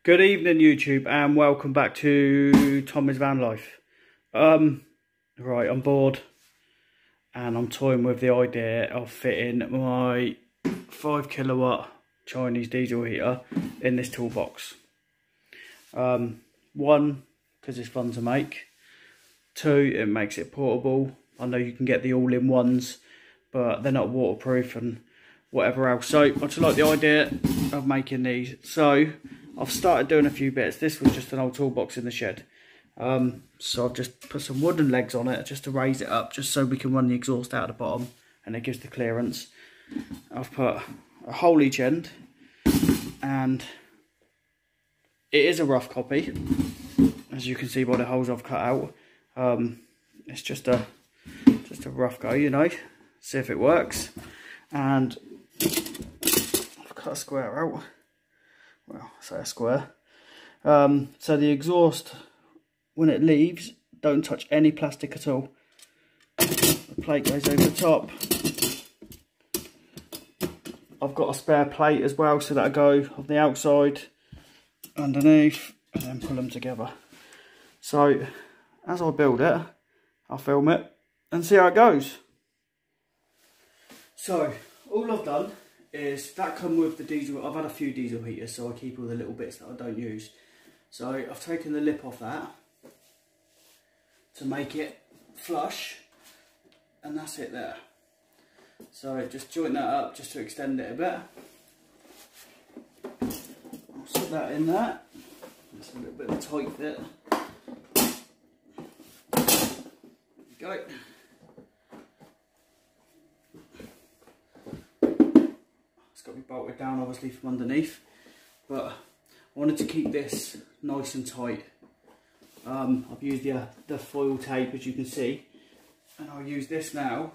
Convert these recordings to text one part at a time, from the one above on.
Good evening, YouTube, and welcome back to Tommy's Van Life. Right, I'm bored, and I'm toying with the idea of fitting my 5 kilowatt Chinese diesel heater in this toolbox. One, because it's fun to make. Two, it makes it portable. I know you can get the all-in-ones, but they're not waterproof and whatever else. So I just like the idea of making these. So I've started doing a few bits. This was just an old toolbox in the shed. So I've just put some wooden legs on it just to raise it up, just so we can run the exhaust out the bottom and it gives the clearance. I've put a hole each end, and it is a rough copy, as you can see by the holes I've cut out. It's just a rough go, you know, see if it works. And I've cut a square out. Well, say a square. So the exhaust, when it leaves, don't touch any plastic at all. The plate goes over the top. I've got a spare plate as well, so that'll go on the outside, underneath, and then pull them together. So as I build it, I'll film it and see how it goes. So all I've done is that come with the diesel. I've had a few diesel heaters, so I keep all the little bits that I don't use. So I've taken the lip off that to make it flush, and that's it there. So just joint that up just to extend it a bit. I'll set that in there. That's a little bit of a tight fit. There we go. Got to be bolted down obviously from underneath, but I wanted to keep this nice and tight. I've used the foil tape, as you can see, and I'll use this now,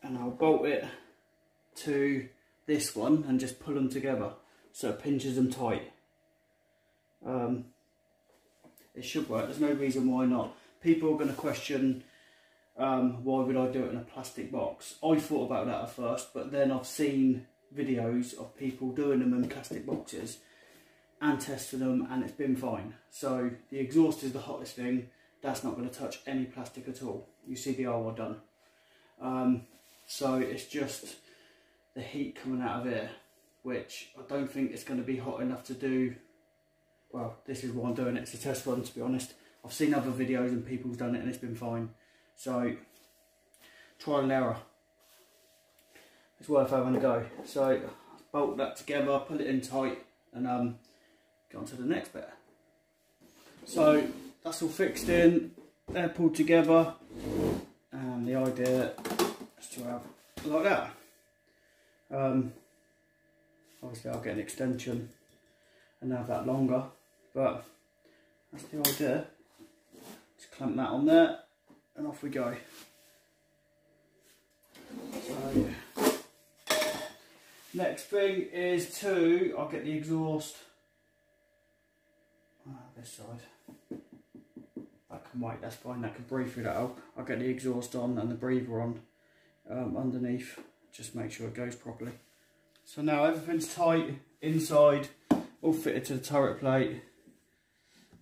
and I'll bolt it to this one and just pull them together so it pinches them tight. It should work, there's no reason why not. People are going to question why would I do it in a plastic box. I thought about that at first, but then I've seen videos of people doing them in plastic boxes and testing them, and it's been fine. So the exhaust is the hottest thing. That's not going to touch any plastic at all. You see the hole I've done. So it's just the heat coming out of here, which I don't think it's going to be hot enough to do. Well, this is why I'm doing it. It's a test run, to be honest. I've seen other videos and people's done it and it's been fine. So, trial and error. It's worth having a go. So, bolt that together, pull it in tight, and go on to the next bit. So, that's all fixed in, they're pulled together, and the idea is to have like that. Obviously I'll get an extension and have that longer, but that's the idea. Just clamp that on there, and off we go. So, next thing is I'll get the exhaust this side. That can wait, that's fine, that can breathe through that hole. I'll get the exhaust on and the breather on underneath, just make sure it goes properly. So now everything's tight inside, all fitted to the turret plate.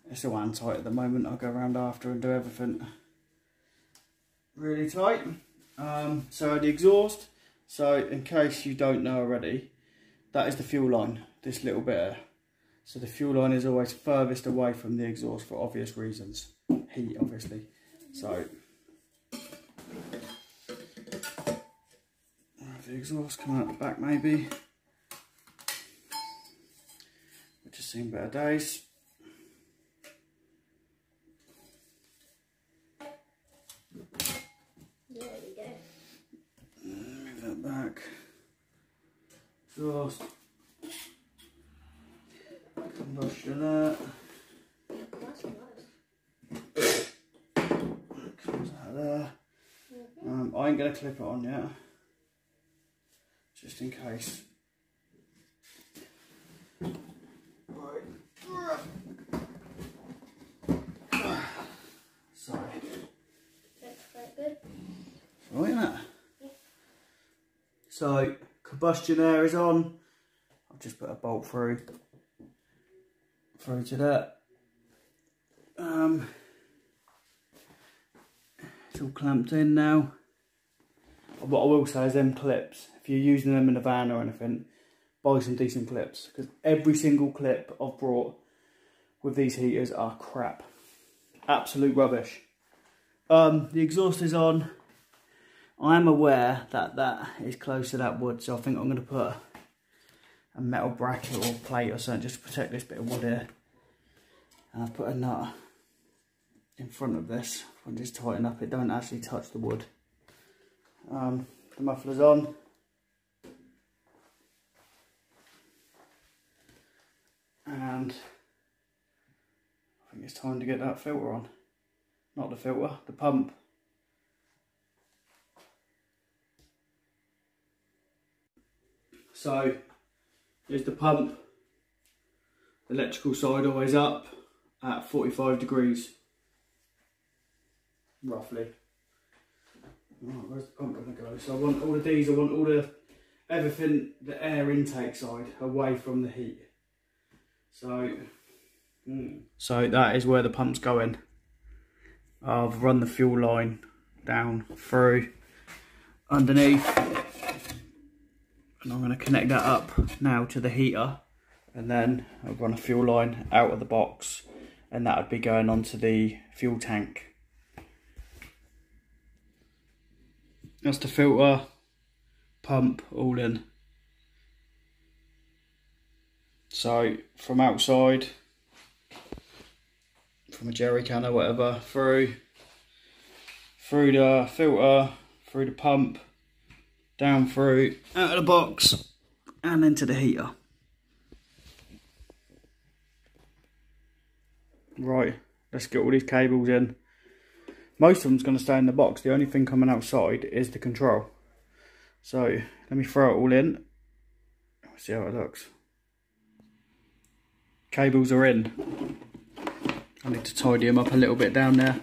It's all hand tight at the moment. I'll go around after and do everything really tight. So the exhaust, so in case you don't know already, that is the fuel line, this little bit here. So the fuel line is always furthest away from the exhaust for obvious reasons. Heat, obviously. So the exhaust come out the back maybe. We've just seen better days. Move that back. Exhaust. Combustion there. Comes out there. I ain't going to clip it on yet, just in case. Right. Sorry. That's quite good. Right, isn't it? Yeah. So combustion air is on. I've just put a bolt through. through to that. It's all clamped in now. What I will say is them clips, if you're using them in a van or anything, buy some decent clips, because every single clip I've brought with these heaters are crap. Absolute rubbish. The exhaust is on. I am aware that that is close to that wood, so I think I'm going to put a metal bracket or plate or something just to protect this bit of wood here. And I've put a nut in front of this. I'll just tighten up, it don't actually touch the wood. The muffler's on. And I think it's time to get that filter on. Not the filter, the pump. So, here's the pump. The electrical side always up at 45 degrees. Roughly. Right, where's the pump going to go? So I want all of these, I want all the, everything, the air intake side away from the heat. So that is where the pump's going. I've run the fuel line down through underneath, and I'm going to connect that up now to the heater, and then I'll run a fuel line out of the box, and that would be going onto the fuel tank. That's the filter, pump, all in. So from outside, from a jerry can or whatever, through the filter, through the pump, down through, out of the box, and into the heater. Right, let's get all these cables in. Most of them's going to stay in the box. The only thing coming outside is the control. So let me throw it all in. See how it looks. Cables are in. I need to tidy them up a little bit down there.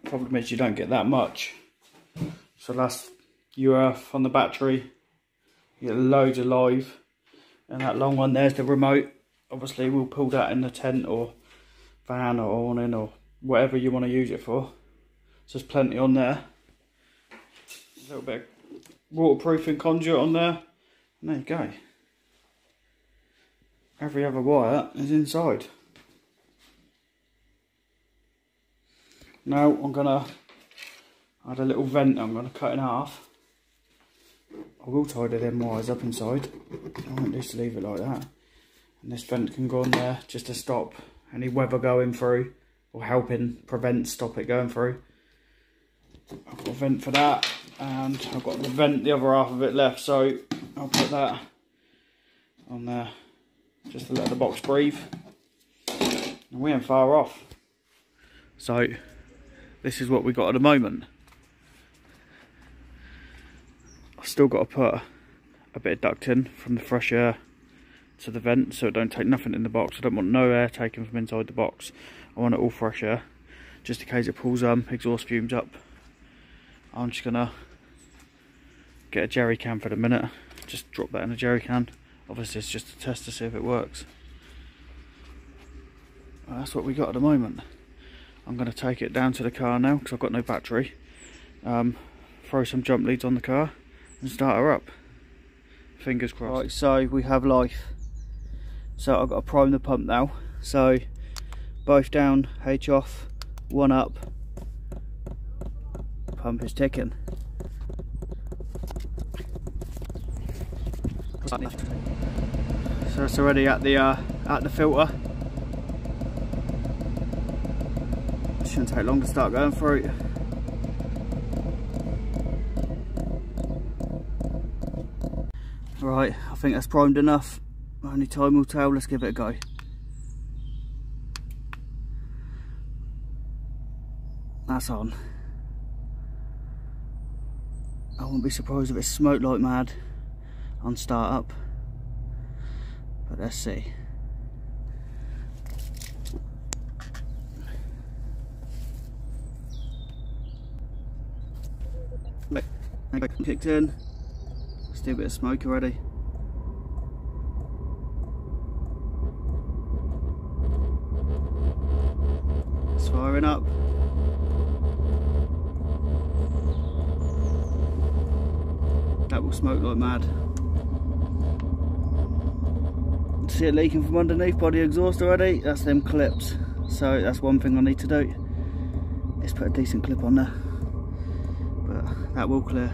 Problem is you don't get that much. So that's your earth on the battery. You get loads of live. And that long one there's the remote. Obviously we'll pull that in the tent or van or awning or whatever you want to use it for. So there's plenty on there. A little bit of waterproofing conduit on there. And there you go. Every other wire is inside. Now I'm gonna add a little vent I'm gonna cut in half. I will tidy them wires up inside. I won't just leave it like that. And this vent can go on there just to stop any weather going through, or helping stop it going through. I've got a vent for that, and I've got the vent, the other half of it left, so I'll put that on there just to let the box breathe. And we ain't far off. So this is what we got at the moment. I've still got to put a bit of ducting from the fresh air to the vent, so it don't take nothing in the box. I don't want no air taken from inside the box. I want it all fresh air, just in case it pulls exhaust fumes up. I'm just gonna get a jerry can for the minute. Just drop that in a jerry can. Obviously it's just a test to see if it works. Well, that's what we got at the moment. I'm going to take it down to the car now because I've got no battery. Throw some jump leads on the car and start her up. Fingers crossed. Right, so we have life. So I've got to prime the pump now. So both down, H off, one up. Pump is ticking. So it's already at the filter. Shouldn't take long to start going through. Right, I think that's primed enough. Only time will tell. Let's give it a go. That's on. I wouldn't be surprised if it smoked like mad on start up, but let's see. Kicked in. Still a bit of smoke already. Firing up. That will smoke like mad. See it leaking from underneath by the exhaust already? That's them clips. So that's one thing I need to do. Let's put a decent clip on there. But that will clear.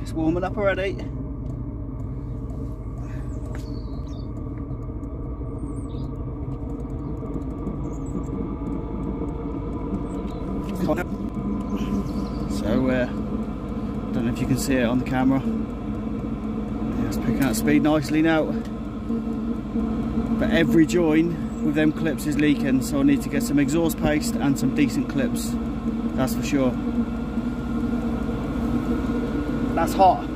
It's warming up already. So don't know if you can see it on the camera. Yeah, it's picking up speed nicely now. But every join with them clips is leaking, so I need to get some exhaust paste and some decent clips. That's for sure. That's hot.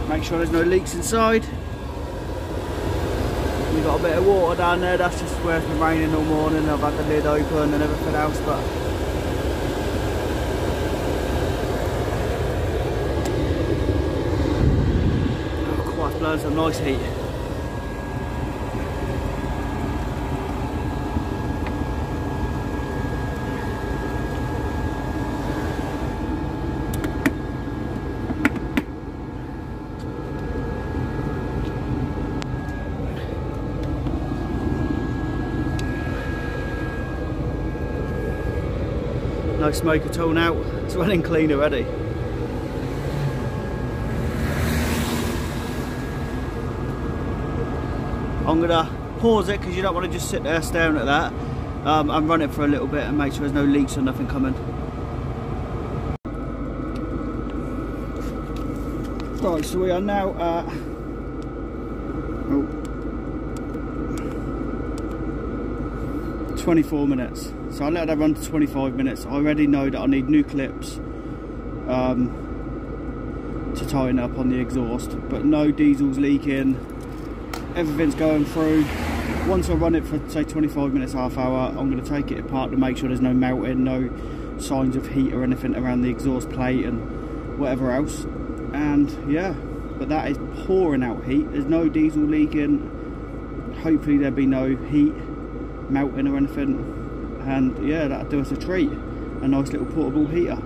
Make sure there's no leaks inside. We've got a bit of water down there, that's just where it's been raining all morning. I've had the lid open and everything else, but quite blowing some nice heat. No smoke at all now, it's running clean already. I'm going to pause it because you don't want to just sit there staring at that and run it for a little bit and make sure there's no leaks or nothing coming. Right, so we are now at 24 minutes. So I let that run to 25 minutes. I already know that I need new clips to tighten up on the exhaust, but no diesel's leaking, everything's going through. Once I run it for say 25 minutes, half hour, I'm going to take it apart to make sure there's no melting, no signs of heat or anything around the exhaust plate and whatever else. And yeah, but that is pouring out heat, there's no diesel leaking. Hopefully there'll be no heat melting or anything. And yeah, that'll do us a treat. A nice little portable heater.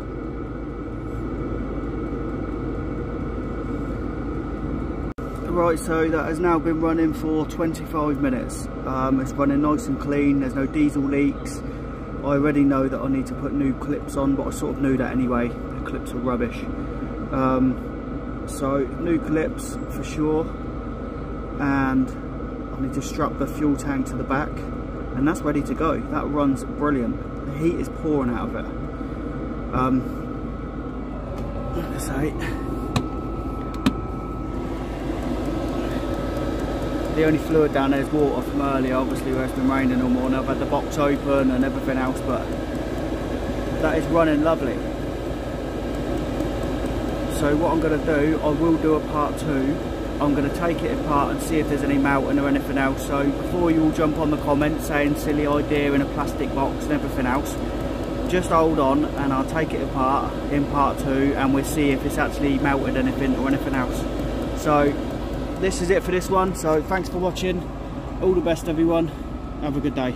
Right, so that has now been running for 25 minutes. It's running nice and clean, there's no diesel leaks. I already know that I need to put new clips on, but I sort of knew that anyway. The clips are rubbish. So new clips for sure. And I need to strap the fuel tank to the back. And that's ready to go. That runs brilliant. The heat is pouring out of it. The only fluid down there is water from earlier, obviously where it's been raining all morning. I've had the box open and everything else, but that is running lovely. So what I'm going to do, I will do a part 2. I'm going to take it apart and see if there's any melting or anything else. So before you all jump on the comments saying silly idea in a plastic box and everything else, just hold on and I'll take it apart in part 2 and we'll see if it's actually melted anything or anything else. So this is it for this one. So thanks for watching. All the best everyone. Have a good day.